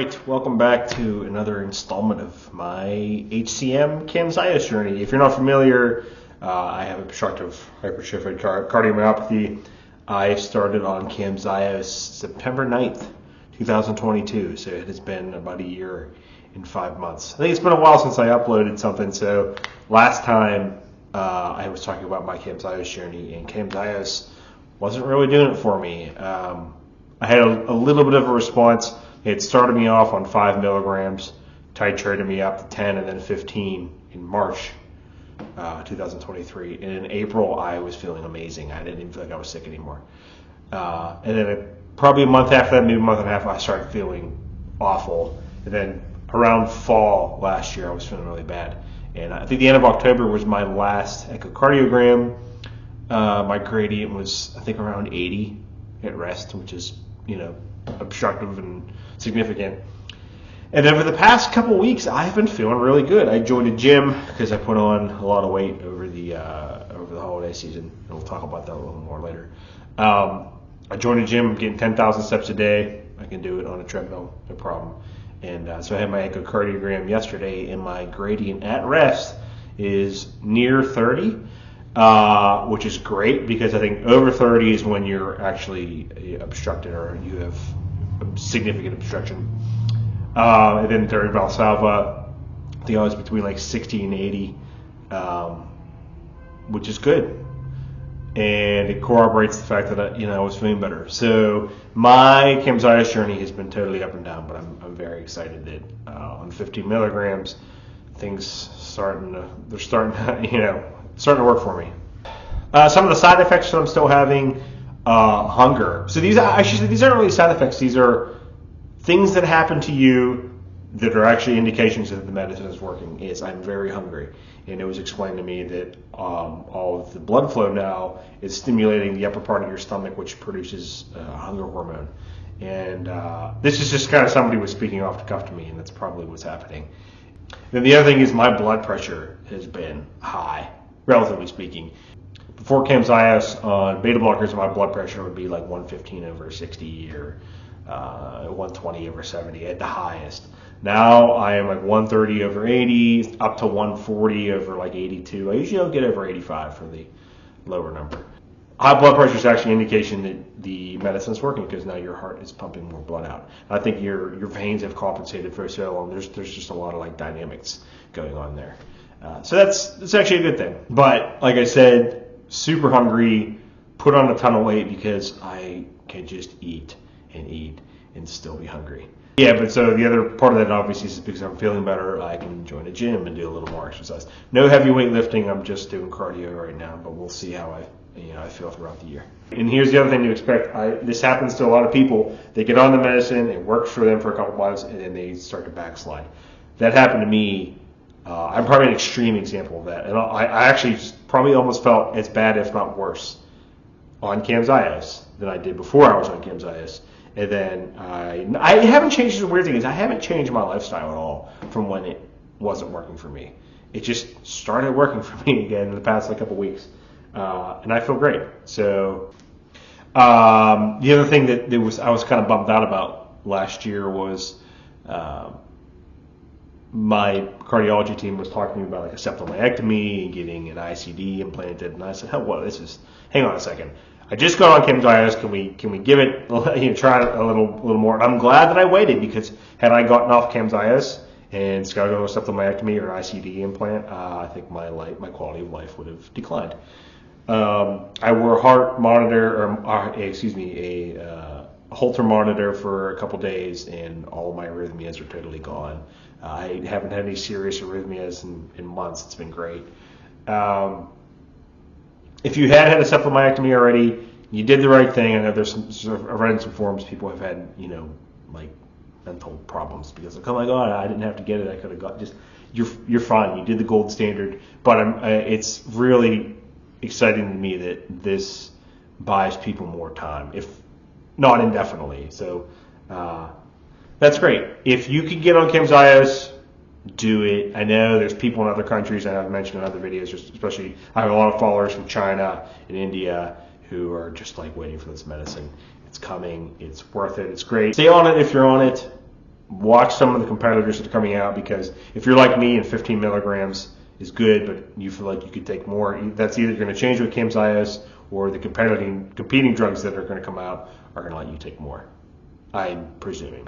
Alright, welcome back to another installment of my HCM Camzyos journey. If you're not familiar, I have obstructive hypertrophic cardiomyopathy. I started on Camzyos September 9th, 2022, so it has been about a year and 5 months. I think it's been a while since I uploaded something, so last time I was talking about my Camzyos journey, and Camzyos wasn't really doing it for me. I had a little bit of a response. It started me off on 5 milligrams, titrated me up to 10 and then 15 in March 2023. And in April, I was feeling amazing. I didn't even feel like I was sick anymore. And then probably a month after that, maybe a month and a half, I started feeling awful. And then around fall last year, I was feeling really bad. And I think the end of October was my last echocardiogram. My gradient was, I think, around 80 at rest, which is, obstructive and significant. And over the past couple weeks, I've been feeling really good. I joined a gym because I put on a lot of weight over the holiday season, and we'll talk about that a little more later. I joined a gym, getting 10,000 steps a day. I can do it on a treadmill, no problem. And so I had my echocardiogram yesterday, and my gradient at rest is near 30, which is great because I think over 30 is when you're actually obstructed or you have significant obstruction. And then during Valsalva, I think I was between like 60 and 80, which is good. And it corroborates the fact that I was feeling better. So my Camzyos journey has been totally up and down, but I'm very excited that on 15 milligrams, things starting to work for me. Some of the side effects that I'm still having, hunger. So these aren't really side effects. These are things that happen to you that are actually indications that the medicine is working. I'm very hungry. And it was explained to me that all of the blood flow now is stimulating the upper part of your stomach, which produces hunger hormone. And this is just kind of somebody was speaking off the cuff to me, and that's probably what's happening. Then the other thing is my blood pressure has been high, relatively speaking. Before Camzyos, on beta blockers, my blood pressure would be like 115 over 60 or 120 over 70 at the highest. Now I am like 130 over 80, up to 140 over like 82. I usually don't get over 85 for the lower number. High blood pressure is actually an indication that the medicine is working because now your heart is pumping more blood out. I think your veins have compensated for so long. There's just a lot of like dynamics going on there. So that's actually a good thing. But like I said, super hungry, put on a ton of weight because I can just eat and still be hungry. Yeah, but so the other part of that obviously is because I'm feeling better, I can join a gym and do a little more exercise. No heavy weight lifting, I'm just doing cardio right now, but we'll see how I feel throughout the year. And here's the other thing to expect. This happens to a lot of people. They get on the medicine, it works for them for a couple months, and then they start to backslide. That happened to me. I'm probably an extreme example of that. And I actually probably almost felt as bad, if not worse, on Camzyos than I did before I was on Camzyos. And then I haven't changed. The weird thing is I haven't changed my lifestyle at all from when it wasn't working for me. It just started working for me again in the past couple weeks. And I feel great. So the other thing that I was kind of bummed out about last year was my cardiology team was talking to me about like a septal myectomy and getting an ICD implanted, and I said, hang on a second. I just got on Camzyos. Can we give it, try it a little more? And I'm glad that I waited because had I gotten off Camzyos and got to go to a septal myectomy or an ICD implant, I think my quality of life would have declined. I wore a heart monitor, a Holter monitor for a couple days, and all of my arrhythmias are totally gone. I haven't had any serious arrhythmias in months. It's been great. If you had a septal myectomy already, you did the right thing. I know I've read in some forums people have had, like mental problems because like, oh my God, I didn't have to get it. I could have got you're fine. You did the gold standard. But it's really exciting to me that this buys people more time, if not indefinitely. So that's great. If you could get on Camzyos, do it. I know there's people in other countries, and I've mentioned in other videos, especially I have a lot of followers from China and India who are just like waiting for this medicine. It's coming. It's worth it. It's great. Stay on it if you're on it. watch some of the competitors that are coming out, because if you're like me and 15 milligrams is good, but you feel like you could take more, that's either going to change with Camzyos, or the competing drugs that are going to come out are going to let you take more, I'm presuming.